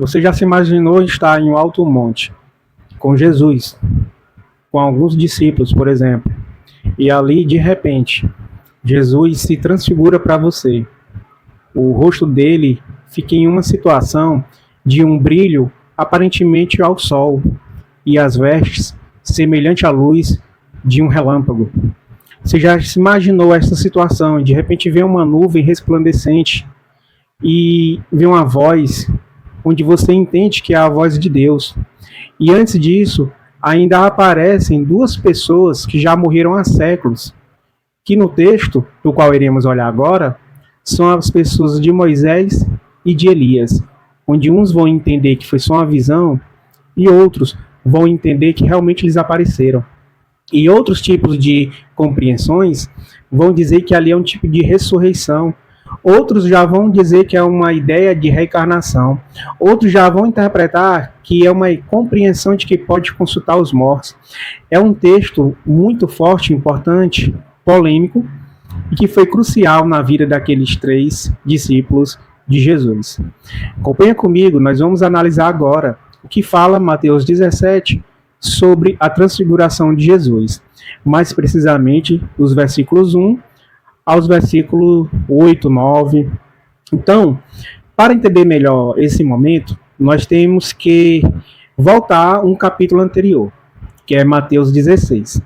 Você já se imaginou estar em um alto monte com Jesus, com alguns discípulos, por exemplo, e ali, de repente, Jesus se transfigura para você. O rosto dele fica em uma situação de um brilho aparentemente ao sol e as vestes semelhante à luz de um relâmpago. Você já se imaginou essa situação? De repente vem uma nuvem resplandecente e vem uma voz onde você entende que é a voz de Deus. E antes disso, ainda aparecem duas pessoas que já morreram há séculos, que no texto, do qual iremos olhar agora, são as pessoas de Moisés e de Elias, onde uns vão entender que foi só uma visão e outros vão entender que realmente eles apareceram. E outros tipos de compreensões vão dizer que ali é um tipo de ressurreição. Outros já vão dizer que é uma ideia de reencarnação. Outros já vão interpretar que é uma compreensão de que pode consultar os mortos. É um texto muito forte, importante, polêmico, e que foi crucial na vida daqueles 3 discípulos de Jesus. Acompanha comigo, nós vamos analisar agora o que fala Mateus 17 sobre a transfiguração de Jesus. Mais precisamente, os versículos 1 aos versículos 8, 9. Então, para entender melhor esse momento, nós temos que voltar um capítulo anterior, que é Mateus 16,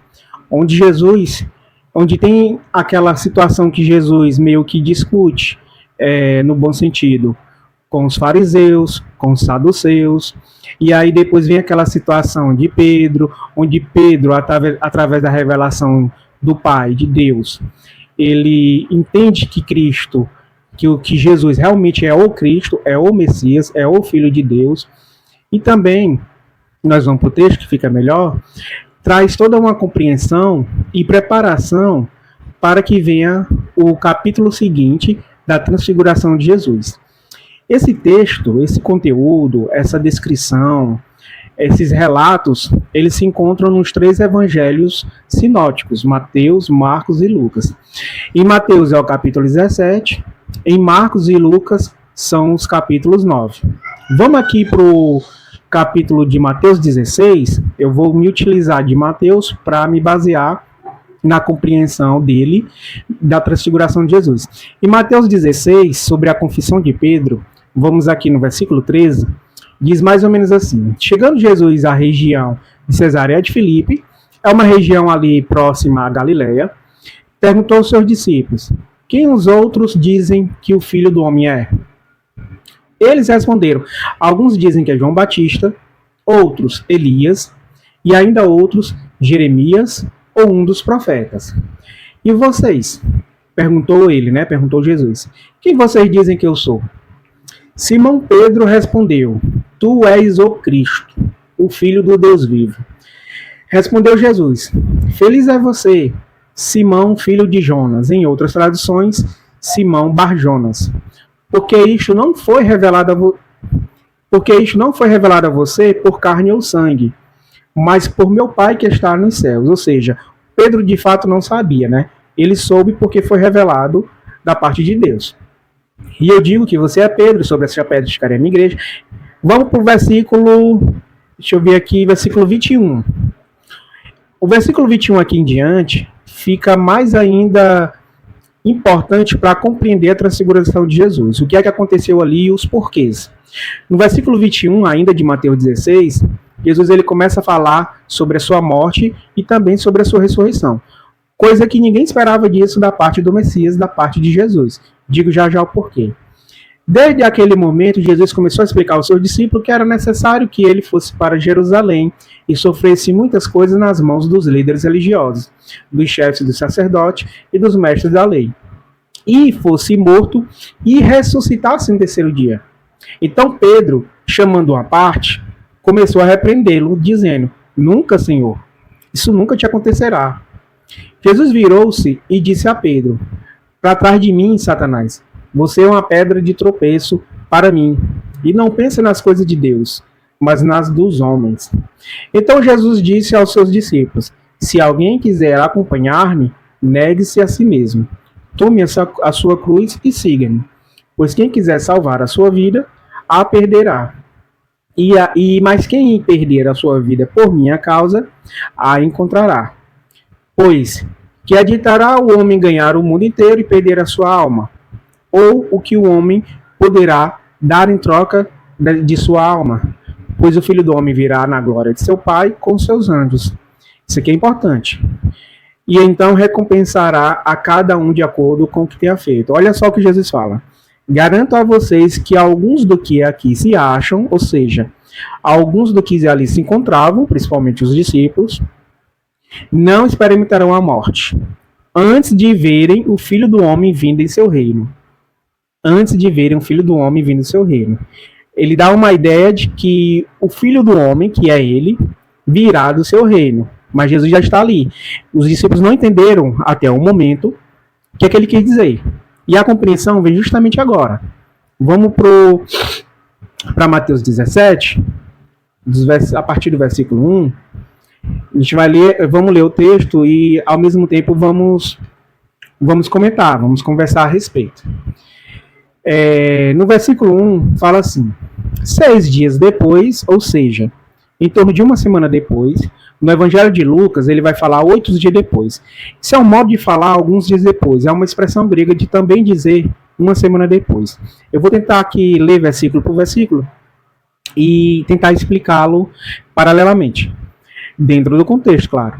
onde tem aquela situação que Jesus meio que discute, no bom sentido, com os fariseus, com os saduceus, e aí depois vem aquela situação de Pedro, onde Pedro, através da revelação do Pai, de Deus, ele entende que Cristo, que Jesus realmente é o Cristo, é o Messias, é o Filho de Deus. E também, nós vamos para o texto que fica melhor, traz toda uma compreensão e preparação para que venha o capítulo seguinte da transfiguração de Jesus. Esse texto, esse conteúdo, essa descrição, esses relatos, eles se encontram nos 3 evangelhos sinóticos, Mateus, Marcos e Lucas. Em Mateus é o capítulo 17, em Marcos e Lucas são os capítulos 9. Vamos aqui para o capítulo de Mateus 16, eu vou me utilizar de Mateus para me basear na compreensão dele da transfiguração de Jesus. Em Mateus 16, sobre a confissão de Pedro, vamos aqui no versículo 13, diz mais ou menos assim: chegando Jesus à região de Cesareia de Filipe, é uma região ali próxima à Galileia, perguntou aos seus discípulos: quem os outros dizem que o Filho do Homem é? Eles responderam: alguns dizem que é João Batista, outros Elias, e ainda outros Jeremias ou um dos profetas. E vocês? Perguntou ele, né? Perguntou Jesus: quem vocês dizem que eu sou? Simão Pedro respondeu: tu és o Cristo, o Filho do Deus vivo. Respondeu Jesus: feliz é você, Simão, filho de Jonas. Em outras traduções, Simão Bar-Jonas. Porque isto não foi revelado a você por carne ou sangue, mas por meu Pai que está nos céus. Ou seja, Pedro de fato não sabia, né? Ele soube porque foi revelado da parte de Deus. E eu digo que você é Pedro, sobre essa pedra ficarei a minha igreja. Vamos para o versículo, deixa eu ver aqui, versículo 21. O versículo 21 aqui em diante fica mais ainda importante para compreender a transfiguração de Jesus. O que é que aconteceu ali e os porquês. No versículo 21, ainda de Mateus 16, Jesus ele começa a falar sobre a sua morte e também sobre a sua ressurreição. Coisa que ninguém esperava disso da parte do Messias, da parte de Jesus. Digo já já o porquê. Desde aquele momento, Jesus começou a explicar aos seus discípulos que era necessário que ele fosse para Jerusalém e sofresse muitas coisas nas mãos dos líderes religiosos, dos chefes dos sacerdotes e dos mestres da lei, e fosse morto e ressuscitasse no 3º dia. Então Pedro, chamando-o à parte, começou a repreendê-lo, dizendo: nunca, Senhor, isso nunca te acontecerá. Jesus virou-se e disse a Pedro: para trás de mim, Satanás, você é uma pedra de tropeço para mim, e não pensa nas coisas de Deus, mas nas dos homens. Então Jesus disse aos seus discípulos: se alguém quiser acompanhar-me, negue-se a si mesmo. Tome a sua cruz e siga-me. Pois quem quiser salvar a sua vida, a perderá. Mas quem perder a sua vida por minha causa, a encontrará. Pois, que adiantará o homem ganhar o mundo inteiro e perder a sua alma? Ou o que o homem poderá dar em troca de sua alma? Pois o Filho do Homem virá na glória de seu Pai com seus anjos. Isso aqui é importante. E então recompensará a cada um de acordo com o que tenha feito. Olha só o que Jesus fala. Garanto a vocês que alguns do que aqui se acham, ou seja, alguns do que ali se encontravam, principalmente os discípulos, não experimentarão a morte, antes de verem o Filho do Homem vindo em seu reino. Antes de verem o Filho do Homem vindo em seu reino. Ele dá uma ideia de que o Filho do Homem, que é ele, virá do seu reino. Mas Jesus já está ali. Os discípulos não entenderam até o momento o que é que ele quis dizer. E a compreensão vem justamente agora. Vamos para Mateus 17, a partir do versículo 1. A gente vai ler, vamos ler o texto e ao mesmo tempo vamos comentar, vamos conversar a respeito. No versículo 1 fala assim: 6 dias depois, ou seja, em torno de uma semana depois, no Evangelho de Lucas ele vai falar 8 dias depois. Isso é um modo de falar alguns dias depois, é uma expressão grega de também dizer uma semana depois. Eu vou tentar aqui ler versículo por versículo e tentar explicá-lo paralelamente, dentro do contexto, claro.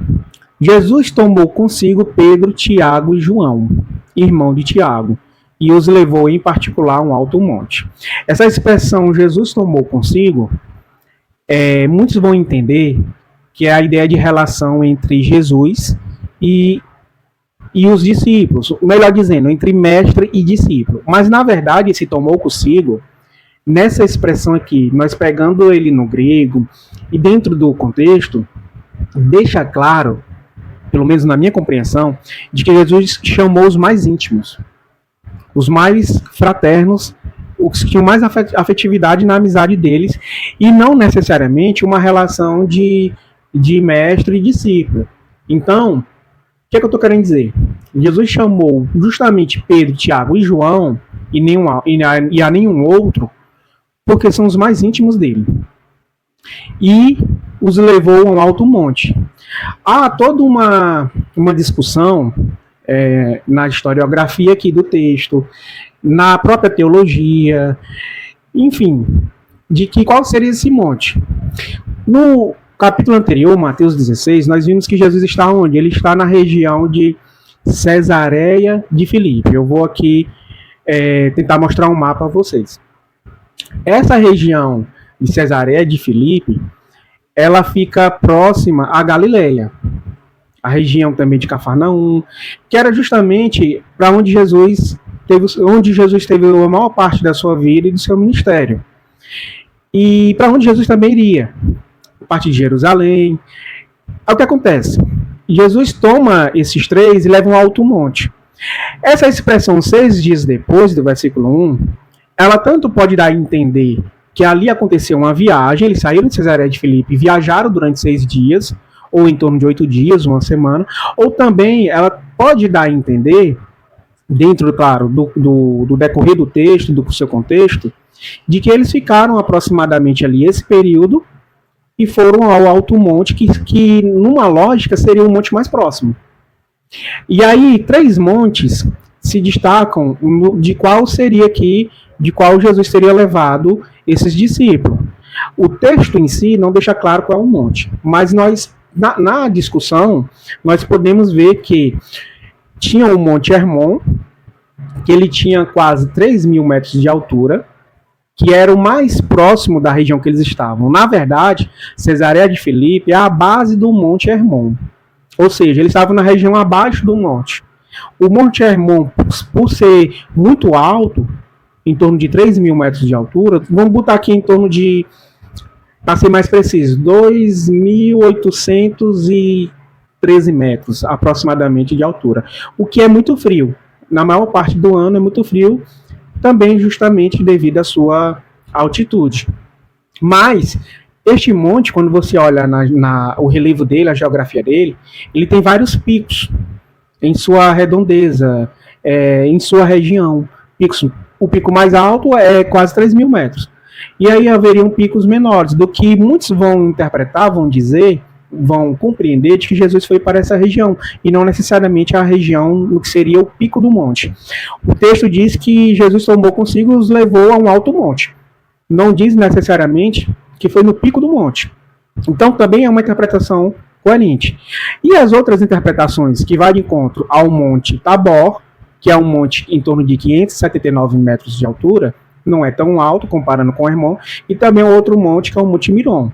Jesus tomou consigo Pedro, Tiago e João, irmão de Tiago, e os levou em particular a um alto monte. Essa expressão Jesus tomou consigo, muitos vão entender que é a ideia de relação entre Jesus e os discípulos, melhor dizendo, entre mestre e discípulo. Mas na verdade esse tomou consigo, nessa expressão aqui, nós pegando ele no grego e dentro do contexto, deixa claro, pelo menos na minha compreensão, de que Jesus chamou os mais íntimos, os mais fraternos, os que tinham mais afetividade na amizade deles, e não necessariamente uma relação de mestre e discípulo. Então, o que eu estou querendo dizer? Jesus chamou justamente Pedro, Tiago e João, e a nenhum outro, porque são os mais íntimos dele. E os levou a um alto monte. Há toda uma discussão na historiografia aqui do texto, na própria teologia, enfim, de que qual seria esse monte. No capítulo anterior, Mateus 16, nós vimos que Jesus está onde? Ele está na região de Cesareia de Filipe. Eu vou aqui tentar mostrar um mapa a vocês. Essa região de Cesareia de Filipe, ela fica próxima à Galileia, a região também de Cafarnaum, que era justamente para onde Jesus teve a maior parte da sua vida e do seu ministério. E para onde Jesus também iria, a partir de Jerusalém. É o que acontece. Jesus toma esses três e leva um alto monte. Essa expressão 6 dias depois, do versículo 1, ela tanto pode dar a entender que ali aconteceu uma viagem, eles saíram de Cesareia de Filipe e viajaram durante 6 dias, ou em torno de 8 dias, uma semana, ou também ela pode dar a entender, dentro, claro, do decorrer do texto, do seu contexto, de que eles ficaram aproximadamente ali esse período e foram ao alto monte, que numa lógica seria o monte mais próximo. E aí, 3 montes se destacam de qual Jesus teria levado esses discípulos. O texto em si não deixa claro qual é o monte, mas nós, na discussão, nós podemos ver que tinha o Monte Hermon, que ele tinha quase 3.000 metros de altura, que era o mais próximo da região que eles estavam. Na verdade, Cesareia de Filipe é a base do Monte Hermon. Ou seja, eles estavam na região abaixo do monte. O Monte Hermon, por ser muito alto, em torno de 3.000 metros de altura, vamos botar aqui em torno de, para ser mais preciso, 2.813 metros aproximadamente de altura. O que é muito frio. Na maior parte do ano é muito frio, também justamente devido à sua altitude. Mas este monte, quando você olha o relevo dele, a geografia dele, ele tem vários picos em sua redondeza, em sua região. O pico mais alto é quase 3.000 metros. e aí haveriam picos menores, do que muitos vão interpretar, vão dizer, vão compreender de que Jesus foi para essa região, e não necessariamente a região no que seria o pico do monte. O texto diz que Jesus tomou consigo e os levou a um alto monte. Não diz necessariamente que foi no pico do monte. Então também é uma interpretação coerente. E as outras interpretações que vai de encontro ao Monte Tabor, que é um monte em torno de 579 metros de altura, não é tão alto comparando com o Hermon, e também outro monte que é o Monte Miron,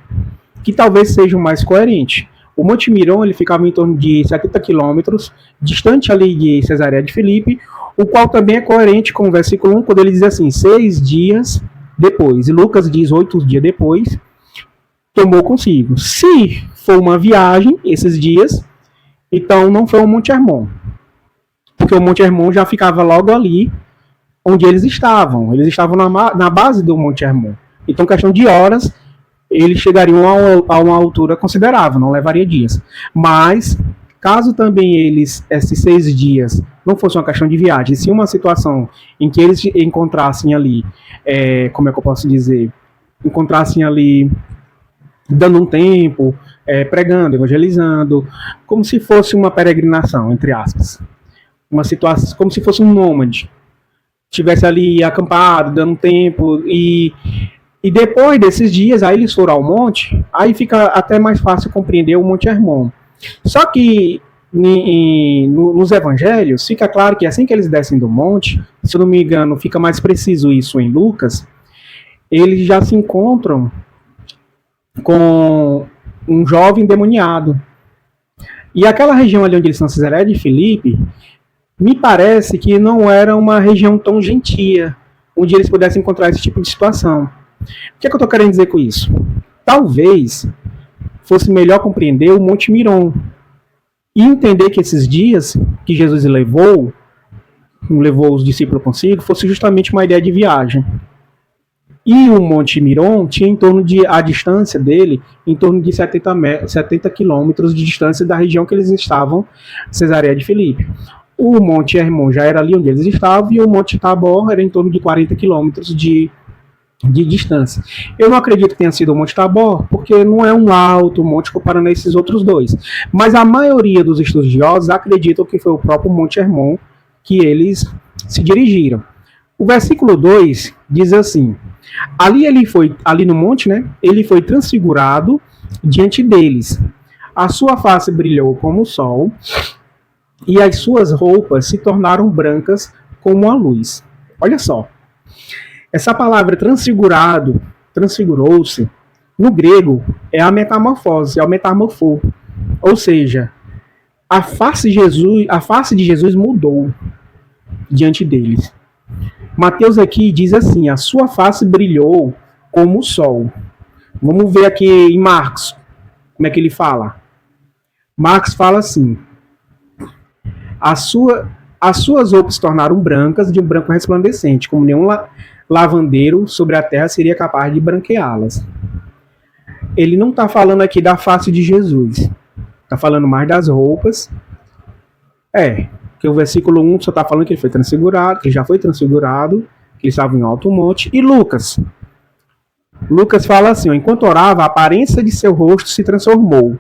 que talvez seja o mais coerente. O Monte Miron ele ficava em torno de 70 quilômetros, distante ali de Cesareia de Filipe, o qual também é coerente com o versículo 1, quando ele diz assim, 6 dias depois, e Lucas diz 8 dias depois, tomou consigo. Se for uma viagem, esses dias, então não foi o Monte Hermon, porque o Monte Hermon já ficava logo ali onde eles estavam na base do Monte Hermon. Então, questão de horas, eles chegariam a uma altura considerável, não levaria dias. Mas, caso também esses 6 dias, não fosse uma questão de viagem, se uma situação em que eles encontrassem ali, como é que eu posso dizer, encontrassem ali dando um tempo, pregando, evangelizando, como se fosse uma peregrinação, entre aspas. Uma situação, como se fosse um nômade. Estivesse ali acampado, dando um tempo, e depois desses dias, aí eles foram ao monte, aí fica até mais fácil compreender o Monte Hermon. Só que nos evangelhos, fica claro que assim que eles descem do monte, se eu não me engano, fica mais preciso isso em Lucas, eles já se encontram com um jovem endemoniado. E aquela região ali onde eles estão, Cesareia de Filipe, me parece que não era uma região tão gentia, onde eles pudessem encontrar esse tipo de situação. O que é que eu estou querendo dizer com isso? Talvez fosse melhor compreender o Monte Miron e entender que esses dias que Jesus levou os discípulos consigo, fosse justamente uma ideia de viagem. E o Monte Miron tinha em torno de, a distância dele, em torno de 70 quilômetros de distância da região que eles estavam, Cesareia de Filipe. O Monte Hermon já era ali onde eles estavam, e o Monte Tabor era em torno de 40 quilômetros de distância. Eu não acredito que tenha sido o Monte Tabor, porque não é um alto monte comparando a esses outros dois. Mas a maioria dos estudiosos acreditam que foi o próprio Monte Hermon que eles se dirigiram. O versículo 2 diz assim: ali no monte, né, ele foi transfigurado diante deles. A sua face brilhou como o sol, e as suas roupas se tornaram brancas como a luz. Olha só. Essa palavra transfigurado, transfigurou-se, no grego é a metamorfose, é o metamorfô. Ou seja, a face de Jesus mudou diante deles. Mateus aqui diz assim: a sua face brilhou como o sol. Vamos ver aqui em Marcos, como é que ele fala. Marcos fala assim: as suas roupas se tornaram brancas, de um branco resplandecente, como nenhum lavandeiro sobre a terra seria capaz de branqueá-las. Ele não está falando aqui da face de Jesus, está falando mais das roupas. Porque o versículo 1 só está falando que ele foi transfigurado, que ele já foi transfigurado, que ele estava em alto monte. E Lucas fala assim: enquanto orava, a aparência de seu rosto se transformou,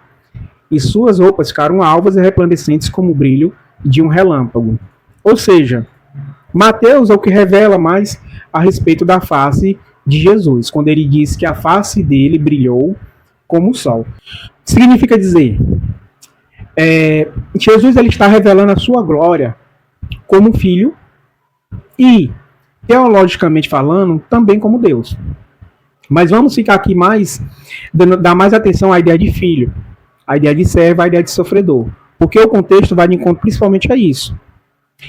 e suas roupas ficaram alvas e resplandecentes como o brilho de um relâmpago. Ou seja, Mateus é o que revela mais a respeito da face de Jesus, quando ele diz que a face dele brilhou como o sol. Significa dizer, Jesus ele está revelando a sua glória como filho e, teologicamente falando, também como Deus. Mas vamos ficar aqui dar mais atenção à ideia de filho, à ideia de servo, à ideia de sofredor, porque o contexto vai de encontro principalmente a isso.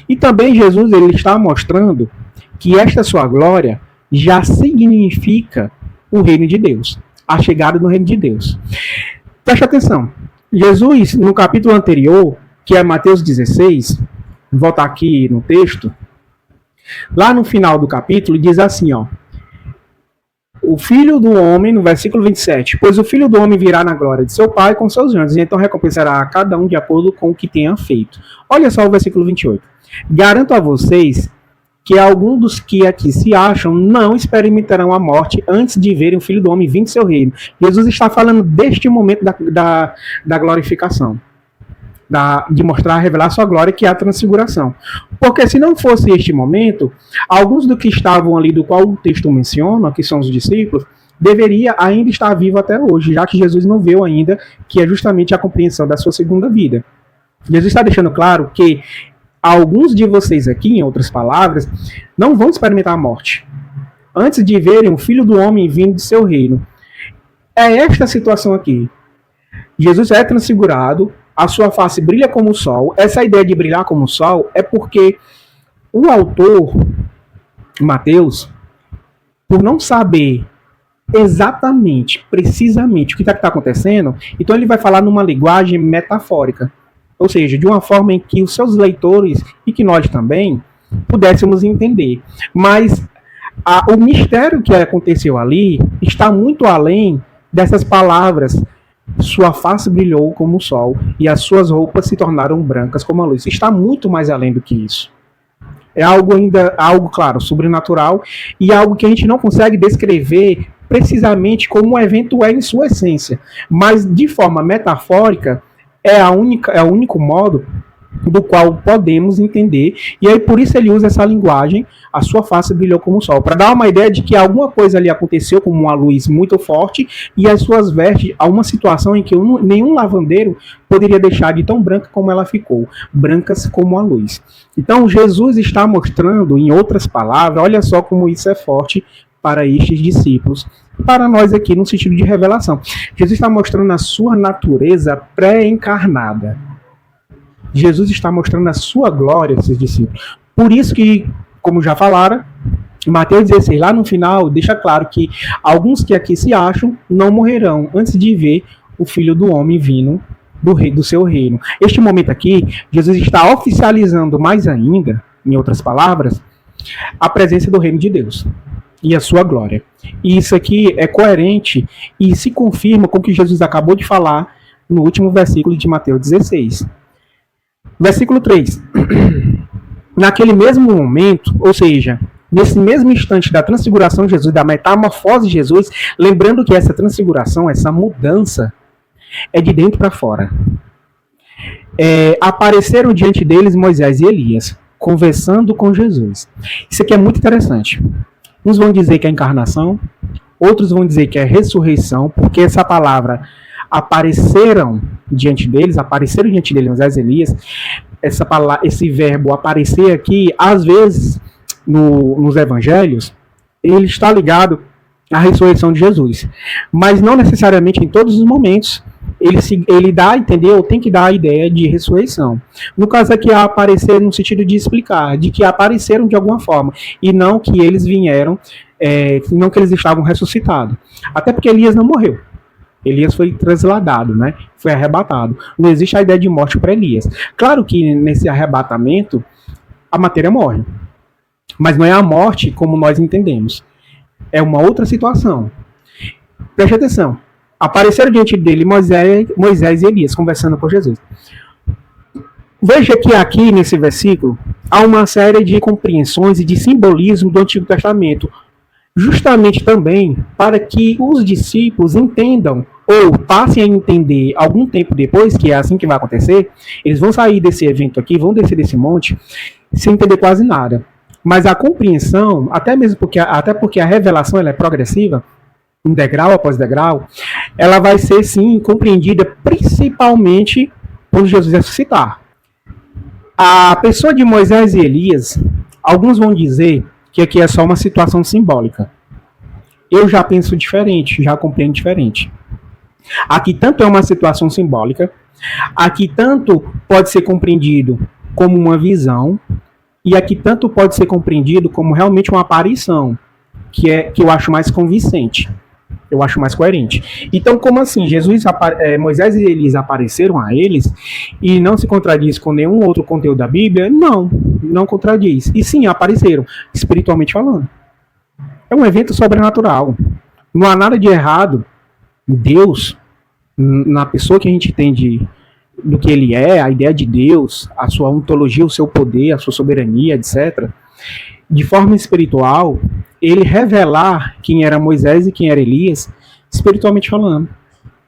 E também Jesus ele está mostrando que esta sua glória já significa o reino de Deus, a chegada do reino de Deus. Preste atenção, Jesus, no capítulo anterior, que é Mateus 16, vou voltar aqui no texto, lá no final do capítulo, diz assim, ó: o filho do homem, no versículo 27, pois o filho do homem virá na glória de seu pai com seus anjos, e então recompensará a cada um de acordo com o que tenha feito. Olha só o versículo 28. Garanto a vocês que alguns dos que aqui se acham não experimentarão a morte antes de verem o Filho do Homem vir do seu reino. Jesus está falando deste momento da glorificação, de mostrar, revelar sua glória, que é a transfiguração. Porque se não fosse este momento, alguns do que estavam ali, do qual o texto menciona, que são os discípulos, deveria ainda estar vivo até hoje, já que Jesus não veio ainda, que é justamente a compreensão da sua segunda vida. Jesus está deixando claro que alguns de vocês aqui, em outras palavras, não vão experimentar a morte antes de verem o Filho do Homem vindo de seu reino. É esta situação aqui. Jesus é transfigurado, a sua face brilha como o sol. Essa ideia de brilhar como o sol é porque o autor, Mateus, por não saber exatamente, precisamente o que está acontecendo, então ele vai falar numa linguagem metafórica. Ou seja, de uma forma em que os seus leitores, e que nós também, pudéssemos entender. Mas o mistério que aconteceu ali está muito além dessas palavras. Sua face brilhou como o sol e as suas roupas se tornaram brancas como a luz. Está muito mais além do que isso. É algo, claro, sobrenatural e algo que a gente não consegue descrever precisamente como o evento é em sua essência. Mas, de forma metafórica, é o único modo do qual podemos entender, e aí por isso ele usa essa linguagem, a sua face brilhou como o sol, para dar uma ideia de que alguma coisa ali aconteceu como uma luz muito forte, e as suas vestes, a uma situação em que nenhum lavandeiro poderia deixar de tão branca como ela ficou, brancas como a luz. Então Jesus está mostrando, em outras palavras, olha só como isso é forte para estes discípulos, para nós aqui no sentido de revelação. Jesus está mostrando a sua natureza pré-encarnada. Jesus está mostrando a sua glória a esses discípulos. Por isso que, como já falaram, Mateus 16, lá no final, deixa claro que alguns que aqui se acham não morrerão antes de ver o Filho do Homem vindo do seu reino. Este momento aqui, Jesus está oficializando mais ainda, em outras palavras, a presença do reino de Deus e a sua glória. E isso aqui é coerente e se confirma com o que Jesus acabou de falar no último versículo de Mateus 16. Versículo 3. Naquele mesmo momento, ou seja, nesse mesmo instante da transfiguração de Jesus, da metamorfose de Jesus, lembrando que essa transfiguração, essa mudança, é de dentro para fora. Apareceram diante deles Moisés e Elias, conversando com Jesus. Isso aqui é muito interessante. Uns vão dizer que é a encarnação, outros vão dizer que é a ressurreição, porque essa palavra apareceram diante deles Moisés e Elias. Esse verbo aparecer aqui, às vezes, nos evangelhos, ele está ligado à ressurreição de Jesus. Mas não necessariamente em todos os momentos ele dá a entender, ou tem que dar a ideia de ressurreição. No caso aqui, aparecer no sentido de explicar, de que apareceram de alguma forma, e não que eles vieram, não que eles estavam ressuscitados. Até porque Elias não morreu. Elias foi transladado, né? Foi arrebatado. Não existe a ideia de morte para Elias. Claro que nesse arrebatamento a matéria morre, mas não é a morte como nós entendemos. É uma outra situação. Preste atenção. Apareceram diante dele Moisés e Elias conversando com Jesus. Veja que aqui nesse versículo há uma série de compreensões e de simbolismo do Antigo Testamento, justamente também para que os discípulos entendam ou passem a entender algum tempo depois, que é assim que vai acontecer. Eles vão sair desse evento aqui, vão descer desse monte sem entender quase nada. Mas a compreensão, até porque a revelação ela é progressiva, um degrau após degrau, ela vai ser sim compreendida principalmente quando Jesus ressuscitar. A pessoa de Moisés e Elias, alguns vão dizer que aqui é só uma situação simbólica. Eu já penso diferente, já compreendo diferente. Aqui tanto é uma situação simbólica, aqui tanto pode ser compreendido como uma visão, e aqui tanto pode ser compreendido como realmente uma aparição, que eu acho mais convincente, eu acho mais coerente. Então, como assim? Moisés e Elias apareceram a eles e não se contradiz com nenhum outro conteúdo da Bíblia? Não contradiz. E sim, apareceram, espiritualmente falando. É um evento sobrenatural. Não há nada de errado em Deus, na pessoa que a gente entende do que ele é, a ideia de Deus, a sua ontologia, o seu poder, a sua soberania, etc. de forma espiritual, ele revelar quem era Moisés e quem era Elias, espiritualmente falando.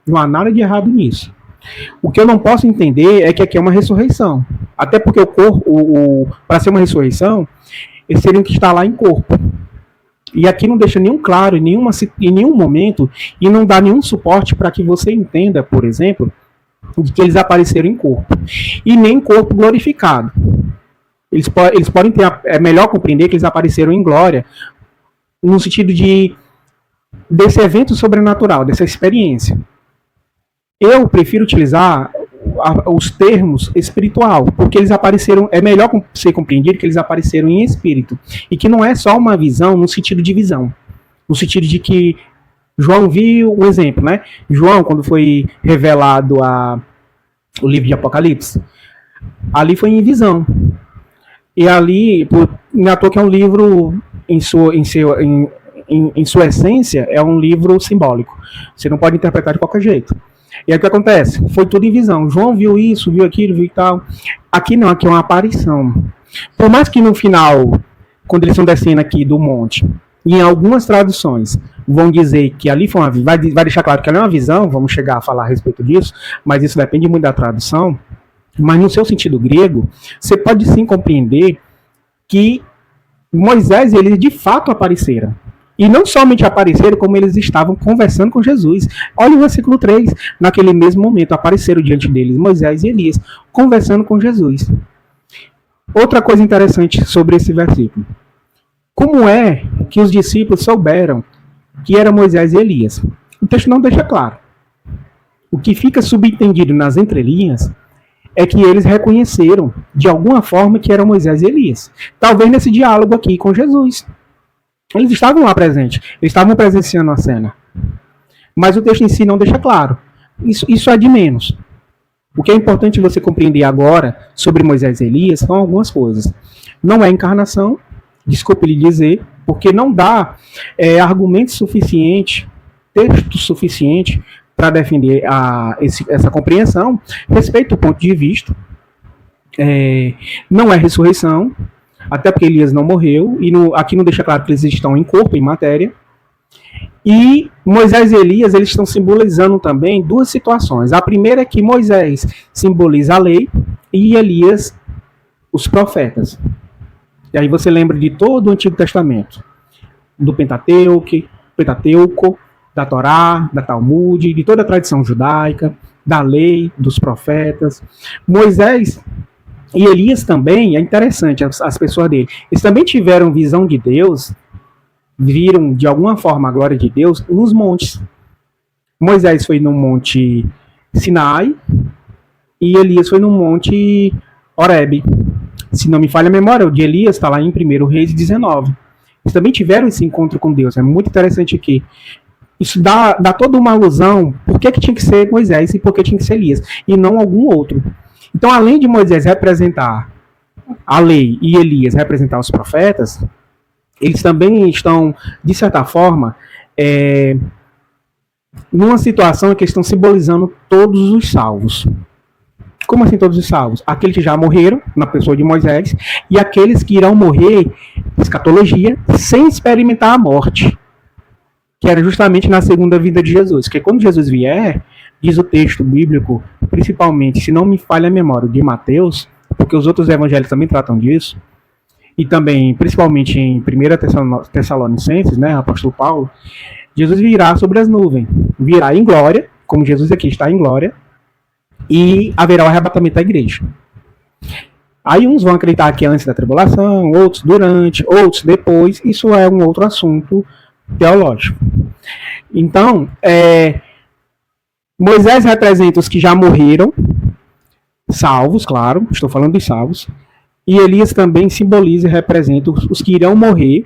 Não há nada de errado nisso. O que eu não posso entender é que aqui é uma ressurreição. Até porque o corpo, para ser uma ressurreição, eles teriam que estar lá em corpo. E aqui não deixa nenhum claro, em nenhum momento, e não dá nenhum suporte para que você entenda, por exemplo, de que eles apareceram em corpo. E nem corpo glorificado. Eles podem ter, é melhor compreender que eles apareceram em glória, no sentido desse evento sobrenatural, dessa experiência. Eu prefiro utilizar os termos espiritual, porque eles apareceram, é melhor ser compreendido que eles apareceram em espírito, e que não é só uma visão no sentido de visão, no sentido de que João viu um exemplo, né? João, quando foi revelado o livro de Apocalipse, ali foi em visão. E ali, não é à toa que é um livro, em sua essência, é um livro simbólico. Você não pode interpretar de qualquer jeito. E aí o que acontece? Foi tudo em visão. João viu isso, viu aquilo, viu tal. Aqui não, aqui é uma aparição. Por mais que no final, quando eles estão descendo aqui do monte, e em algumas traduções vão dizer que ali foi vai deixar claro que ali é uma visão, vamos chegar a falar a respeito disso, mas isso depende muito da tradução. Mas no seu sentido grego, você pode sim compreender que Moisés e eles de fato apareceram. E não somente apareceram, como eles estavam conversando com Jesus. Olha o versículo 3. Naquele mesmo momento apareceram diante deles Moisés e Elias, conversando com Jesus. Outra coisa interessante sobre esse versículo. Como é que os discípulos souberam que era Moisés e Elias? O texto não deixa claro. O que fica subentendido nas entrelinhas é que eles reconheceram, de alguma forma, que eram Moisés e Elias. Talvez nesse diálogo aqui com Jesus. Eles estavam lá presentes, eles estavam presenciando a cena. Mas o texto em si não deixa claro. Isso é de menos. O que é importante você compreender agora sobre Moisés e Elias são algumas coisas. Não é encarnação, desculpe lhe dizer, porque não dá argumento suficiente, texto suficiente para defender essa compreensão, respeito ao ponto de vista. Não é ressurreição, até porque Elias não morreu, e aqui não deixa claro que eles estão em corpo, em matéria. E Moisés e Elias, eles estão simbolizando também duas situações. A primeira é que Moisés simboliza a lei e Elias os profetas. E aí você lembra de todo o Antigo Testamento, do Pentateuco, da Torá, da Talmud, de toda a tradição judaica, da lei, dos profetas. Moisés e Elias também, é interessante, as pessoas dele, eles também tiveram visão de Deus, viram de alguma forma a glória de Deus nos montes. Moisés foi no monte Sinai e Elias foi no monte Horebe. Se não me falha a memória, o de Elias está lá em 1 Reis 19. Eles também tiveram esse encontro com Deus, é muito interessante aqui. Isso dá toda uma alusão, por que tinha que ser Moisés e por que tinha que ser Elias, e não algum outro. Então, além de Moisés representar a lei e Elias representar os profetas, eles também estão, de certa forma, numa situação em que estão simbolizando todos os salvos. Como assim todos os salvos? Aqueles que já morreram, na pessoa de Moisés, e aqueles que irão morrer, escatologia, sem experimentar a morte, que era justamente na segunda vinda de Jesus. Porque quando Jesus vier, diz o texto bíblico, principalmente, se não me falha a memória, de Mateus, porque os outros evangelhos também tratam disso, e também, principalmente em 1 Tessalonicenses, né, apóstolo Paulo, Jesus virá sobre as nuvens, virá em glória, como Jesus aqui está em glória, e haverá o arrebatamento da igreja. Aí uns vão acreditar que é antes da tribulação, outros durante, outros depois, isso é um outro assunto teológico. Então, Moisés representa os que já morreram, salvos, claro, estou falando dos salvos, e Elias também simboliza e representa os que irão morrer,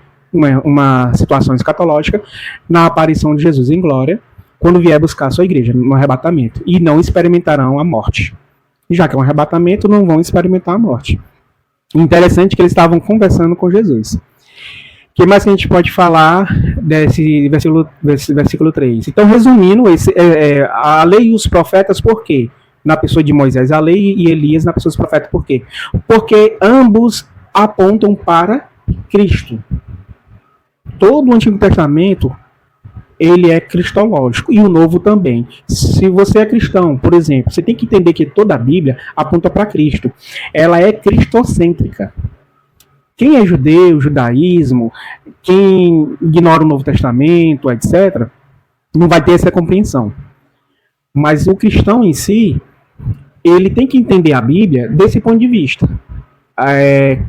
uma situação escatológica, na aparição de Jesus em glória, quando vier buscar a sua igreja, no arrebatamento, e não experimentarão a morte. Já que é um arrebatamento, não vão experimentar a morte. Interessante que eles estavam conversando com Jesus. O que mais que a gente pode falar desse versículo 3? Então, resumindo, a lei e os profetas, por quê? Na pessoa de Moisés, a lei, e Elias na pessoa dos profetas, por quê? Porque ambos apontam para Cristo. Todo o Antigo Testamento ele é cristológico e o Novo também. Se você é cristão, por exemplo, você tem que entender que toda a Bíblia aponta para Cristo. Ela é cristocêntrica. Quem é judeu, judaísmo, quem ignora o Novo Testamento, etc., não vai ter essa compreensão. Mas o cristão em si, ele tem que entender a Bíblia desse ponto de vista.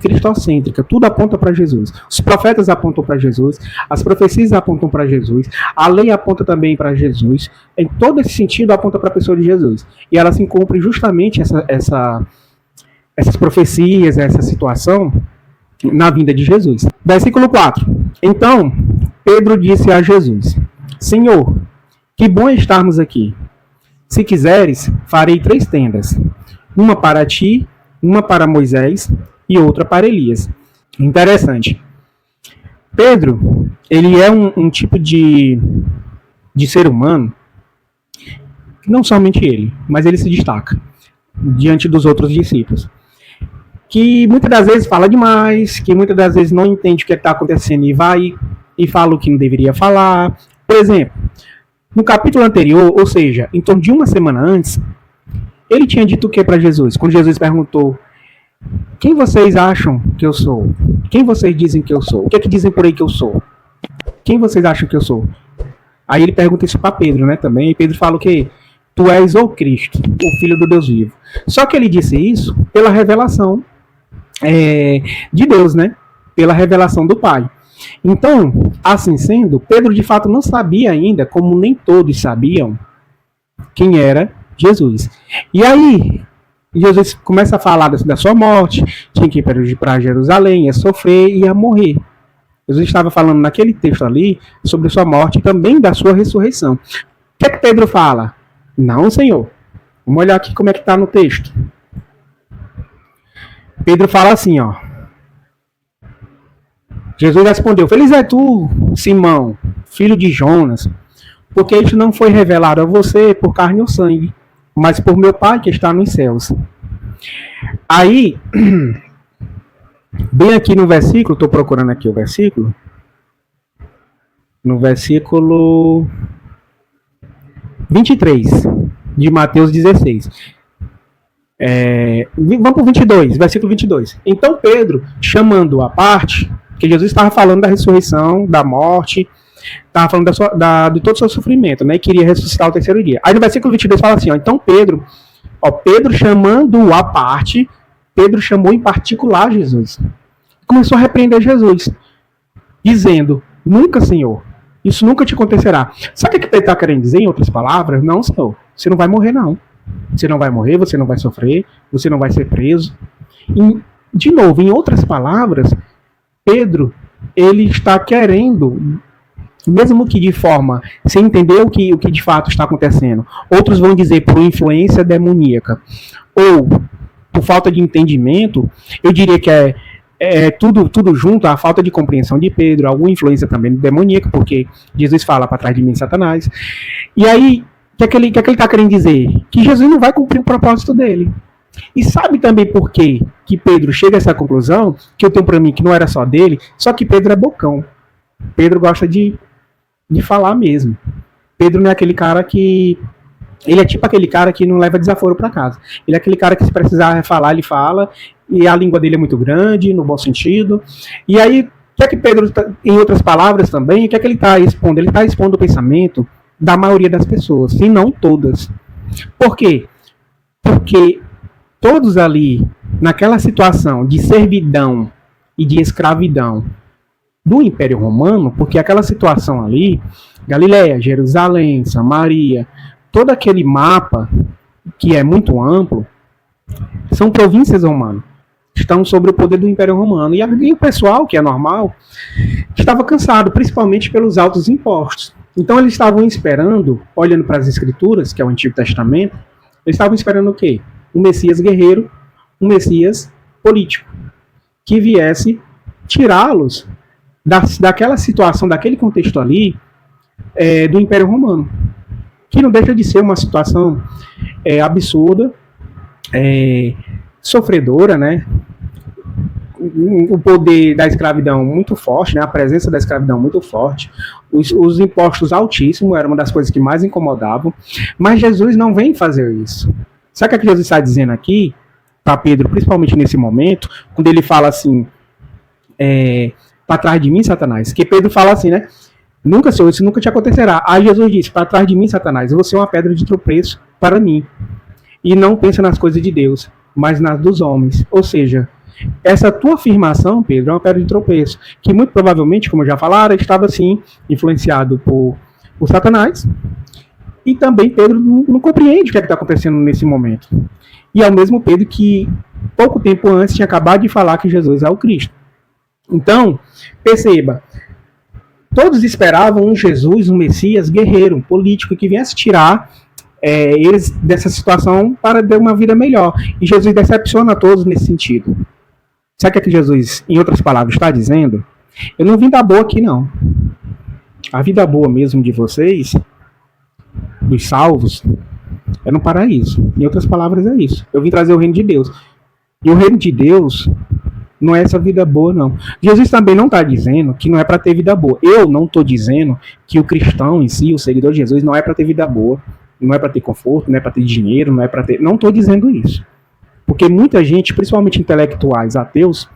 Cristocêntrica, tudo aponta para Jesus. Os profetas apontam para Jesus, as profecias apontam para Jesus, a lei aponta também para Jesus. Em todo esse sentido, aponta para a pessoa de Jesus. E ela se cumpre justamente essas profecias, essa situação na vinda de Jesus. Versículo 4. Então, Pedro disse a Jesus: Senhor, que bom estarmos aqui. Se quiseres, farei 3 tendas, uma para ti, uma para Moisés e outra para Elias. Interessante. Pedro, ele é um tipo de ser humano, não somente ele, mas ele se destaca diante dos outros discípulos, que muitas das vezes fala demais, que muitas das vezes não entende o que está acontecendo e vai e fala o que não deveria falar. Por exemplo, no capítulo anterior, ou seja, em torno de uma semana antes, ele tinha dito o que para Jesus? Quando Jesus perguntou: quem vocês acham que eu sou? Quem vocês dizem que eu sou? O que é que dizem por aí que eu sou? Quem vocês acham que eu sou? Aí ele pergunta isso para Pedro, né, também. E Pedro fala o quê? Tu és o Cristo, o Filho do Deus vivo. Só que ele disse isso pela revelação de Deus, né? Pela revelação do Pai. Então, assim sendo, Pedro de fato não sabia ainda, como nem todos sabiam, quem era Jesus. E aí, Jesus começa a falar da sua morte, tinha que ir para Jerusalém, ia sofrer e ia morrer. Jesus estava falando naquele texto ali sobre sua morte e também da sua ressurreição. O que é que Pedro fala? Não, Senhor. Vamos olhar aqui como é que está no texto. Pedro fala assim, ó. Jesus respondeu: Feliz é tu, Simão, filho de Jonas, porque isso não foi revelado a você por carne ou sangue, mas por meu Pai que está nos céus. Aí, bem aqui no versículo, estou procurando aqui o versículo, no versículo 23 de Mateus 16. Vamos para o 22, versículo 22. Então Pedro, chamando à parte, que Jesus estava falando da ressurreição, da morte, estava falando de todo o seu sofrimento, né? Que iria ressuscitar ao terceiro dia. Aí no versículo 22 fala assim, ó, então Pedro chamando à parte, Pedro chamou em particular Jesus. Começou a repreender Jesus, dizendo: nunca, Senhor, isso nunca te acontecerá. Sabe o que Pedro está querendo dizer, em outras palavras? Não, Senhor, você não vai morrer, não. Você não vai morrer, você não vai sofrer, você não vai ser preso. E, de novo, em outras palavras, Pedro, ele está querendo, mesmo que de forma, sem entender o que de fato está acontecendo, outros vão dizer por influência demoníaca, ou por falta de entendimento, eu diria que tudo junto, a falta de compreensão de Pedro, alguma influência também demoníaca, porque Jesus fala para trás de mim, Satanás. E aí, o que ele está querendo dizer? Que Jesus não vai cumprir o propósito dele. E sabe também por quê que Pedro chega a essa conclusão, que eu tenho para mim que não era só dele, só que Pedro é bocão. Pedro gosta de falar mesmo. Pedro não é aquele cara que... Ele é tipo aquele cara que não leva desaforo para casa. Ele é aquele cara que se precisar falar, ele fala, e a língua dele é muito grande, no bom sentido. E aí, o que é que Pedro, em outras palavras também, o que é que ele está expondo? Ele está expondo o pensamento da maioria das pessoas, se não todas. Por quê? Porque todos ali, naquela situação de servidão e de escravidão do Império Romano, porque aquela situação ali, Galileia, Jerusalém, Samaria, todo aquele mapa, que é muito amplo, são províncias romanas, estão sob o poder do Império Romano. E o pessoal, que é normal, estava cansado, principalmente pelos altos impostos. Então eles estavam esperando, olhando para as Escrituras, que é o Antigo Testamento, eles estavam esperando o quê? Um Messias guerreiro, um Messias político, que viesse tirá-los daquela situação, daquele contexto ali, do Império Romano, que não deixa de ser uma situação absurda, sofredora, né? o poder da escravidão muito forte, né, a presença da escravidão muito forte, os impostos altíssimos era uma das coisas que mais incomodavam, mas Jesus não vem fazer isso. Sabe o que Jesus está dizendo aqui para Pedro, principalmente nesse momento, quando ele fala assim, para trás de mim, Satanás, que Pedro fala assim, né, nunca, Senhor, isso nunca te acontecerá. Aí Jesus disse, para trás de mim, Satanás, você é uma pedra de tropeço para mim, e não pensa nas coisas de Deus, mas nas dos homens. Ou seja, essa tua afirmação, Pedro, é uma pedra de tropeço, que muito provavelmente, como eu já falaram, estava assim, influenciado por Satanás, e também Pedro não compreende o que está acontecendo nesse momento. E é o mesmo Pedro que, pouco tempo antes, tinha acabado de falar que Jesus é o Cristo. Então, perceba, todos esperavam um Jesus, um Messias guerreiro, um político, que viesse tirar eles dessa situação para ter uma vida melhor. E Jesus decepciona todos nesse sentido. Sabe o que Jesus, em outras palavras, está dizendo? Eu não vim dar boa aqui, não. A vida boa mesmo de vocês, dos salvos, é no paraíso. Em outras palavras, é isso. Eu vim trazer o reino de Deus. E o reino de Deus não é essa vida boa, não. Jesus também não está dizendo que não é para ter vida boa. Eu não estou dizendo que o cristão em si, o seguidor de Jesus, não é para ter vida boa, não é para ter conforto, não é para ter dinheiro, não é para ter... Não estou dizendo isso. Porque muita gente, principalmente intelectuais ateus,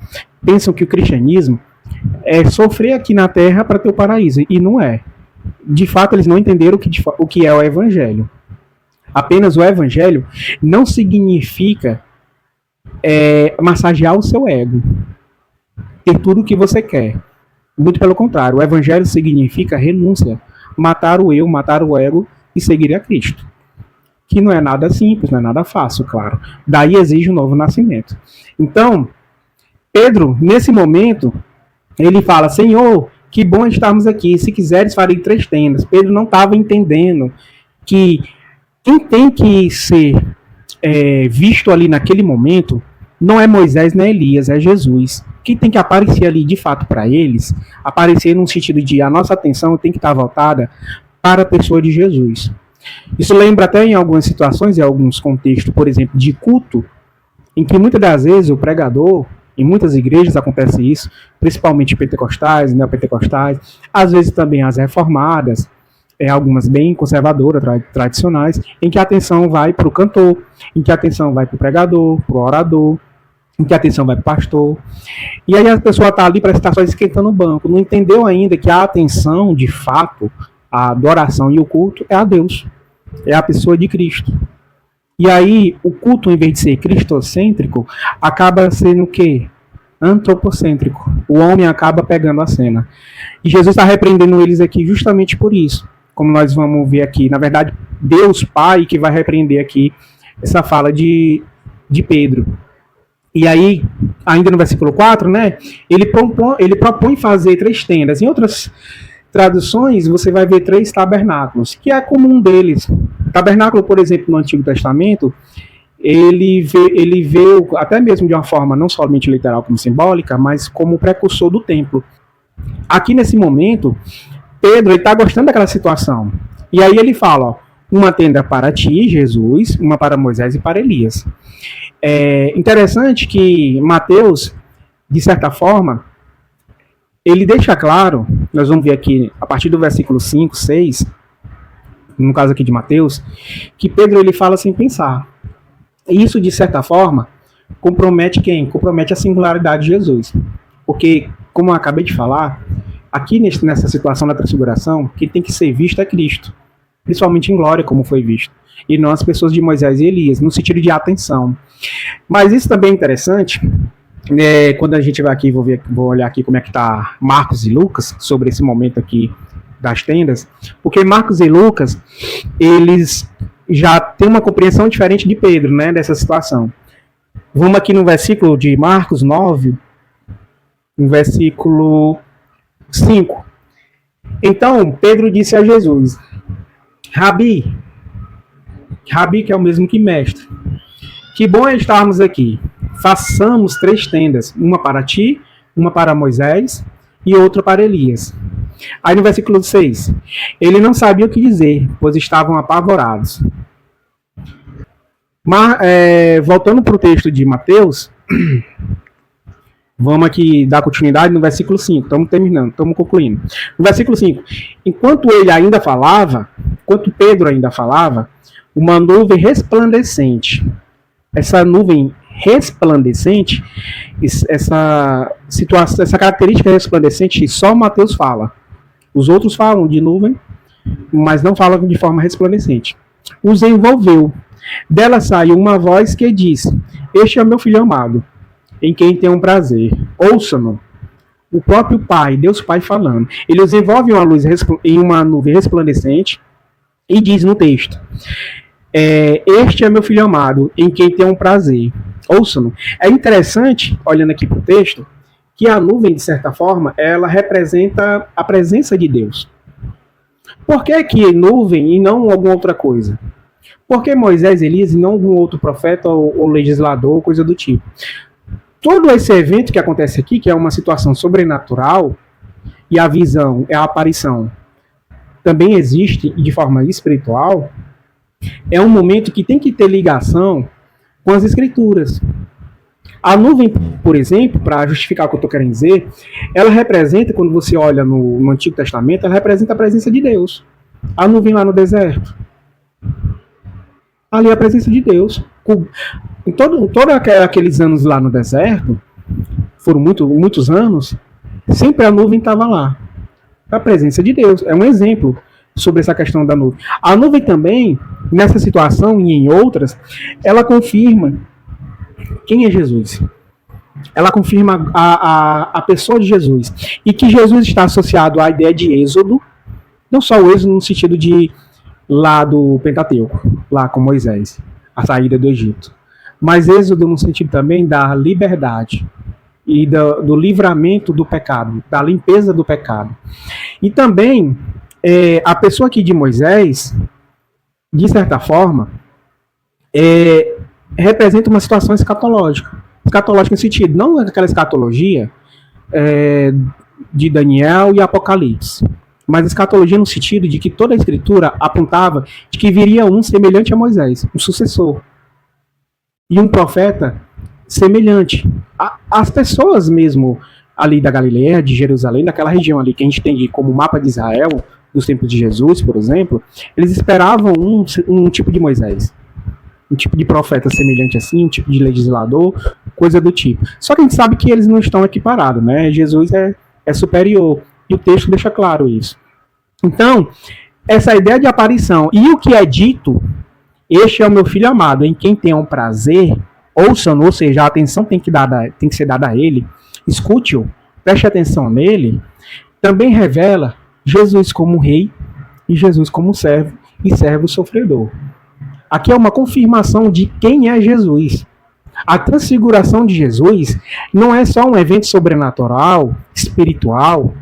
pensam que o cristianismo é sofrer aqui na terra para ter o paraíso. E não é. De fato, eles não entenderam o que é o evangelho. Apenas o evangelho não significa massagear o seu ego, ter tudo o que você quer. Muito pelo contrário, o evangelho significa renúncia, matar o eu, matar o ego e seguir a Cristo. Que não é nada simples, não é nada fácil, claro. Daí exige um novo nascimento. Então, Pedro, nesse momento, ele fala, Senhor, que bom estarmos aqui, se quiseres farei 3 tendas. Pedro não estava entendendo que quem tem que ser visto ali naquele momento não é Moisés nem Elias, é Jesus. Quem tem que aparecer ali de fato para eles, aparecer no sentido de a nossa atenção tem que estar voltada para a pessoa de Jesus. Isso lembra até em algumas situações, em alguns contextos, por exemplo, de culto, em que muitas das vezes o pregador, em muitas igrejas acontece isso, principalmente pentecostais, neopentecostais, às vezes também as reformadas, algumas bem conservadoras, tradicionais, em que a atenção vai para o cantor, em que a atenção vai para o pregador, para o orador, em que a atenção vai para o pastor. E aí a pessoa está ali para estar só esquentando o banco, não entendeu ainda que a atenção, de fato, a adoração e o culto é a Deus, é a pessoa de Cristo. E aí o culto, em vez de ser cristocêntrico, acaba sendo o quê? Antropocêntrico. O homem acaba pegando a cena. E Jesus está repreendendo eles aqui justamente por isso. Como nós vamos ver aqui, na verdade, Deus Pai que vai repreender aqui essa fala de Pedro. E aí, ainda no versículo 4, né, ele propõe fazer 3 tendas. Em outras traduções, você vai ver 3 tabernáculos, que é comum deles. O tabernáculo, por exemplo, no Antigo Testamento, ele veio até mesmo de uma forma não somente literal como simbólica, mas como precursor do templo. Aqui nesse momento, Pedro está gostando daquela situação. E aí ele fala, ó, uma tenda para ti, Jesus, uma para Moisés e para Elias. É interessante que Mateus, de certa forma, ele deixa claro, nós vamos ver aqui a partir do versículo 5, 6, no caso aqui de Mateus, que Pedro ele fala sem pensar. E isso, de certa forma, compromete quem? Compromete a singularidade de Jesus. Porque, como eu acabei de falar, aqui nessa situação da transfiguração, quem tem que ser visto é Cristo. Principalmente em glória, como foi visto. E não as pessoas de Moisés e Elias, no sentido de atenção. Mas isso também é interessante. Quando a gente vai aqui, vou olhar aqui como é que está Marcos e Lucas, sobre esse momento aqui das tendas, porque Marcos e Lucas, eles já têm uma compreensão diferente de Pedro, né, dessa situação. Vamos aqui no versículo de Marcos 9, no versículo 5. Então, Pedro disse a Jesus, Rabi, que é o mesmo que mestre, que bom é estarmos aqui. Façamos 3 tendas, uma para ti, uma para Moisés e outra para Elias. Aí no versículo 6, ele não sabia o que dizer, pois estavam apavorados. Mas, voltando para o texto de Mateus, Vamos aqui dar continuidade no versículo 5. Estamos terminando, estamos concluindo. No versículo 5. Enquanto Pedro ainda falava, uma nuvem resplandecente. Essa nuvem resplandecente, essa situação, essa característica resplandecente, só Mateus fala. Os outros falam de nuvem, mas não falam de forma resplandecente. Os envolveu. Dela saiu uma voz que disse: Este é o meu filho amado, em quem tenho prazer. Ouçam-no. O próprio Pai, Deus Pai falando. Ele os envolve em uma nuvem resplandecente e diz no texto: Este é meu filho amado, em quem tenho prazer. Ouçam-no. É interessante, olhando aqui para o texto, que a nuvem, de certa forma, ela representa a presença de Deus. Por que nuvem e não alguma outra coisa? Por que Moisés, Elias e não algum outro profeta ou legislador, coisa do tipo? Todo esse evento que acontece aqui, que é uma situação sobrenatural, e a visão, a aparição, também existe de forma espiritual, é um momento que tem que ter ligação com as escrituras. A nuvem, por exemplo, para justificar o que eu estou querendo dizer, ela representa, quando você olha no Antigo Testamento, ela representa a presença de Deus. A nuvem lá no deserto. Ali é a presença de Deus. Em todos aqueles anos lá no deserto, foram muitos anos, sempre a nuvem estava lá. A presença de Deus. É um exemplo sobre essa questão da nuvem. A nuvem também, nessa situação e em outras, ela confirma quem é Jesus. Ela confirma a pessoa de Jesus. E que Jesus está associado à ideia de êxodo, não só o êxodo no sentido de lá do Pentateuco, lá com Moisés, a saída do Egito, mas êxodo no sentido também da liberdade e do livramento do pecado, da limpeza do pecado. E também a pessoa aqui de Moisés, de certa forma, representa uma situação escatológica. Escatológica no sentido, não aquela escatologia de Daniel e Apocalipse, mas escatologia no sentido de que toda a escritura apontava de que viria um semelhante a Moisés, um sucessor, e um profeta semelhante. As pessoas mesmo ali da Galileia, de Jerusalém, daquela região ali que a gente tem como mapa de Israel, dos tempos de Jesus, por exemplo, eles esperavam um tipo de Moisés, um tipo de profeta semelhante assim, um tipo de legislador, coisa do tipo. Só que a gente sabe que eles não estão equiparados, né? Jesus é superior, e o texto deixa claro isso. Então, essa ideia de aparição e o que é dito, este é o meu filho amado, em quem tenham prazer, ouçam, ou seja, a atenção tem que ser dada a ele, escute-o, preste atenção nele, também revela Jesus como rei e Jesus como servo e servo sofredor. Aqui é uma confirmação de quem é Jesus. A transfiguração de Jesus não é só um evento sobrenatural, espiritual,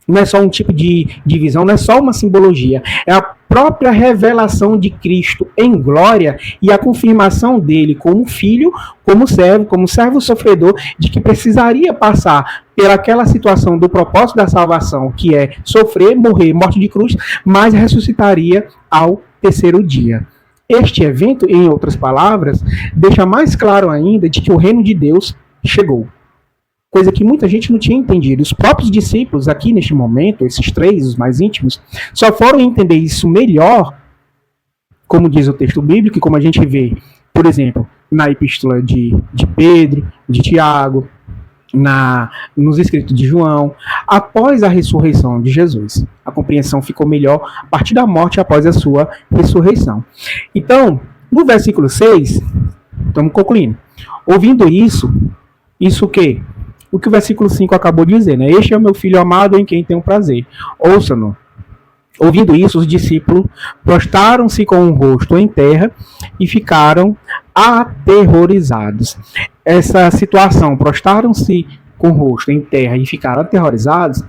não é só um tipo de visão, não é só uma simbologia. É a própria revelação de Cristo em glória e a confirmação dele como filho, como servo sofredor, de que precisaria passar pelaquela situação do propósito da salvação, que é sofrer, morrer, morte de cruz, mas ressuscitaria ao terceiro dia. Este evento, em outras palavras, deixa mais claro ainda de que o reino de Deus chegou. Coisa que muita gente não tinha entendido. Os próprios discípulos aqui neste momento, esses três, os mais íntimos, só foram entender isso melhor, como diz o texto bíblico, e como a gente vê, por exemplo, na epístola de Pedro, de Tiago, nos escritos de João, após a ressurreição de Jesus. A compreensão ficou melhor a partir da morte após a sua ressurreição. Então, no versículo 6, estamos concluindo. Ouvindo isso o quê? O que o versículo 5 acabou de dizer, né? Este é o meu filho amado em quem tenho prazer. Ouçam-no. Ouvindo isso, os discípulos prostraram-se com o rosto em terra e ficaram aterrorizados. Essa situação, prostraram-se com o rosto em terra e ficaram aterrorizados,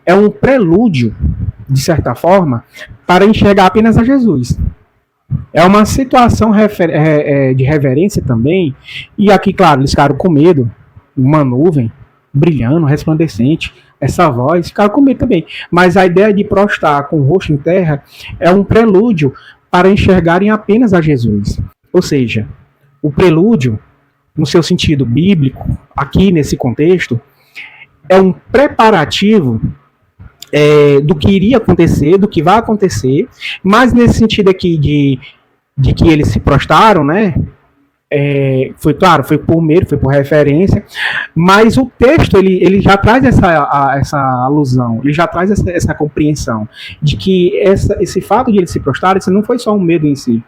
é um prelúdio, de certa forma, para enxergar apenas a Jesus. É uma situação de reverência também, e aqui, claro, eles ficaram com medo, uma nuvem brilhando, resplandecente, essa voz, ficaram com medo também. Mas a ideia de prostrar com o rosto em terra é um prelúdio para enxergarem apenas a Jesus. Ou seja, o prelúdio no seu sentido bíblico, aqui nesse contexto, é um preparativo do que iria acontecer, do que vai acontecer, mas nesse sentido aqui de que eles se prostraram, né? Foi claro, foi por medo, foi por referência, mas o texto ele já traz essa alusão, ele já traz essa compreensão de que esse fato de eles se prostrarem, isso não foi só um medo em si.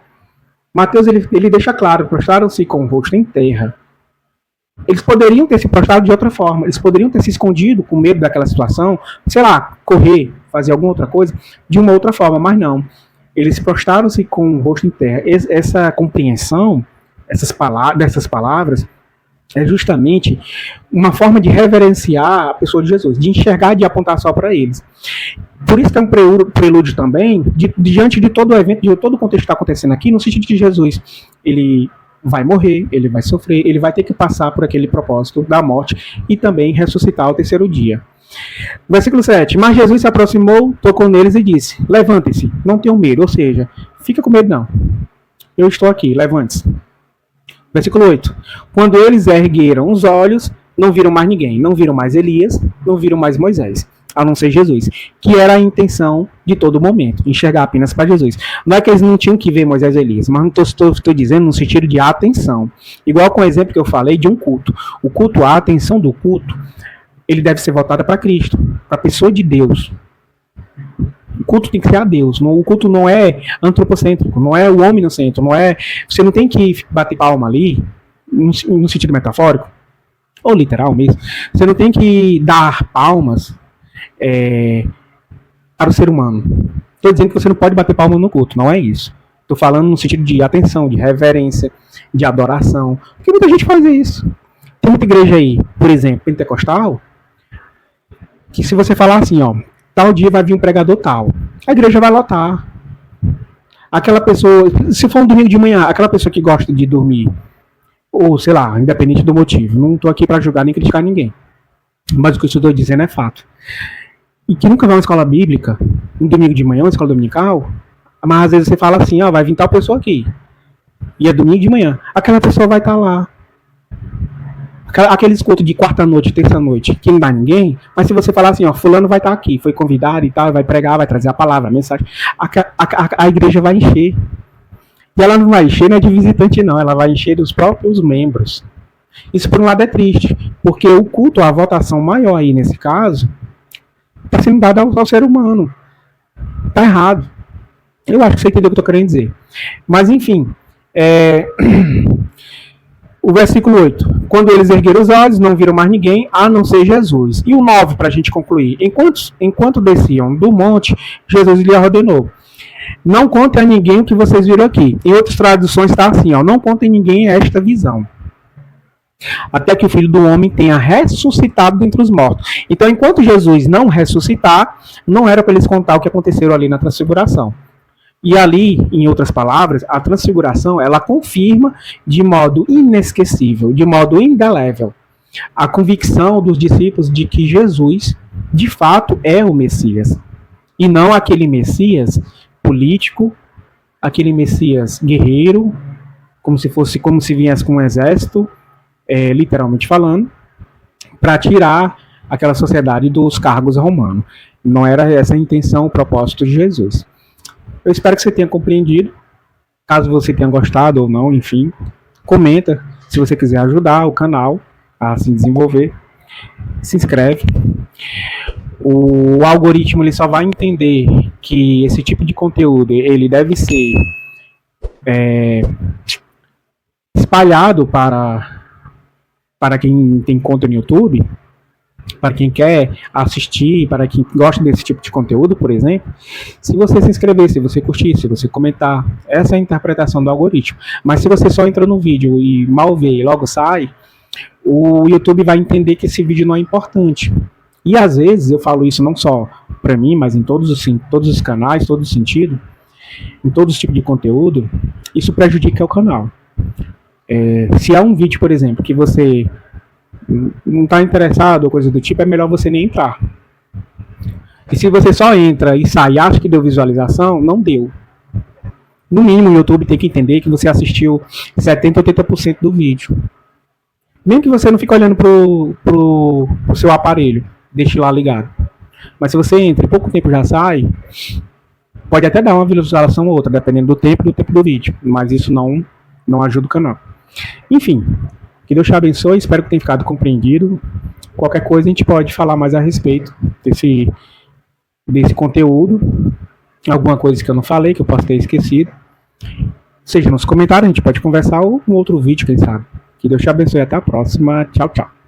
Mateus ele deixa claro, prostraram-se com o rosto em terra. Eles poderiam ter se prostrado de outra forma, eles poderiam ter se escondido com medo daquela situação, sei lá, correr, fazer alguma outra coisa, de uma outra forma, mas não. Eles se prostraram-se com o rosto em terra. Essa compreensão dessas palavras é justamente uma forma de reverenciar a pessoa de Jesus, de enxergar, de apontar só para eles. Por isso que é um prelúdio também, diante de todo o evento, de todo o contexto que está acontecendo aqui, no sentido de que Jesus, ele vai morrer, ele vai sofrer, ele vai ter que passar por aquele propósito da morte e também ressuscitar ao terceiro dia. Versículo 7. Mas Jesus se aproximou, tocou neles e disse: levantem-se, não tenham medo, ou seja, fica com medo não. Eu estou aqui, levante-se. Versículo 8. Quando eles ergueram os olhos, não viram mais ninguém, não viram mais Elias, não viram mais Moisés, a não ser Jesus, que era a intenção de todo momento, enxergar apenas para Jesus. Não é que eles não tinham que ver Moisés e Elias, mas estou dizendo no sentido de atenção. Igual com o exemplo que eu falei de um culto. O culto, a atenção do culto, ele deve ser voltada para Cristo, para a pessoa de Deus. O culto tem que ser a Deus. O culto não é antropocêntrico, não é o homem no centro, não é. Você não tem que bater palma ali, no sentido metafórico, ou literal mesmo. Você não tem que dar palmas para o ser humano. Estou dizendo que você não pode bater palma no culto, não é isso. Estou falando no sentido de atenção, de reverência, de adoração. Porque muita gente faz isso. Tem muita igreja aí, por exemplo, pentecostal, que se você falar assim, ó, tal dia vai vir um pregador tal, a igreja vai lotar. Aquela pessoa, se for um domingo de manhã, aquela pessoa que gosta de dormir, ou sei lá, independente do motivo, não estou aqui para julgar nem criticar ninguém, mas o que eu estou dizendo é fato. E que nunca vai a uma escola bíblica, um domingo de manhã, uma escola dominical, mas às vezes você fala assim, ó, vai vir tal pessoa aqui, e é domingo de manhã, aquela pessoa vai estar lá. Aquele escuto de quarta-noite, terça-noite, que não dá ninguém, mas se você falar assim, ó, fulano vai estar aqui, foi convidado e tal, vai pregar, vai trazer a palavra, a mensagem, a igreja vai encher. E ela não vai encher, não é de visitante não, ela vai encher dos próprios membros. Isso por um lado é triste, porque o culto, a votação maior aí nesse caso, está sendo dada ao ser humano. Está errado. Eu acho que você entendeu o que eu estou querendo dizer. Mas enfim, o versículo 8. Quando eles ergueram os olhos, não viram mais ninguém, a não ser Jesus. E o 9, para a gente concluir. Enquanto desciam do monte, Jesus lhe ordenou: não contem a ninguém o que vocês viram aqui. Em outras traduções está assim, ó, não contem a ninguém esta visão, até que o Filho do Homem tenha ressuscitado dentre os mortos. Então, enquanto Jesus não ressuscitar, não era para eles contar o que aconteceu ali na transfiguração. E ali, em outras palavras, a transfiguração, ela confirma de modo inesquecível, de modo indelével, a convicção dos discípulos de que Jesus, de fato, é o Messias. E não aquele Messias político, aquele Messias guerreiro, como se viesse com um exército, literalmente falando, para tirar aquela sociedade dos cargos romanos. Não era essa a intenção, o propósito de Jesus. Eu espero que você tenha compreendido. Caso você tenha gostado ou não, enfim, comenta. Se você quiser ajudar o canal a se desenvolver, se inscreve. O algoritmo ele só vai entender que esse tipo de conteúdo ele deve ser espalhado para quem tem conta no YouTube, para quem quer assistir, para quem gosta desse tipo de conteúdo, por exemplo. Se você se inscrever, se você curtir, se você comentar, essa é a interpretação do algoritmo. Mas se você só entra no vídeo e mal vê e logo sai, o YouTube vai entender que esse vídeo não é importante. E às vezes, eu falo isso não só para mim, mas em todos os canais, todo sentido, em todos os tipos de conteúdo, isso prejudica o canal. Se há um vídeo, por exemplo, que você não está interessado ou coisa do tipo, é melhor você nem entrar. E se você só entra e sai e acha que deu visualização, não deu. No mínimo, o YouTube tem que entender que você assistiu 70%, 80% do vídeo. Mesmo que você não fique olhando pro seu aparelho, deixe lá ligado. Mas se você entra e pouco tempo já sai, pode até dar uma visualização ou outra, dependendo do tempo do vídeo. Mas isso não ajuda o canal. Enfim, que Deus te abençoe, espero que tenha ficado compreendido. Qualquer coisa a gente pode falar mais a respeito desse conteúdo. Alguma coisa que eu não falei, que eu posso ter esquecido. Seja nos comentários, a gente pode conversar ou em outro vídeo, quem sabe. Que Deus te abençoe, até a próxima. Tchau, tchau.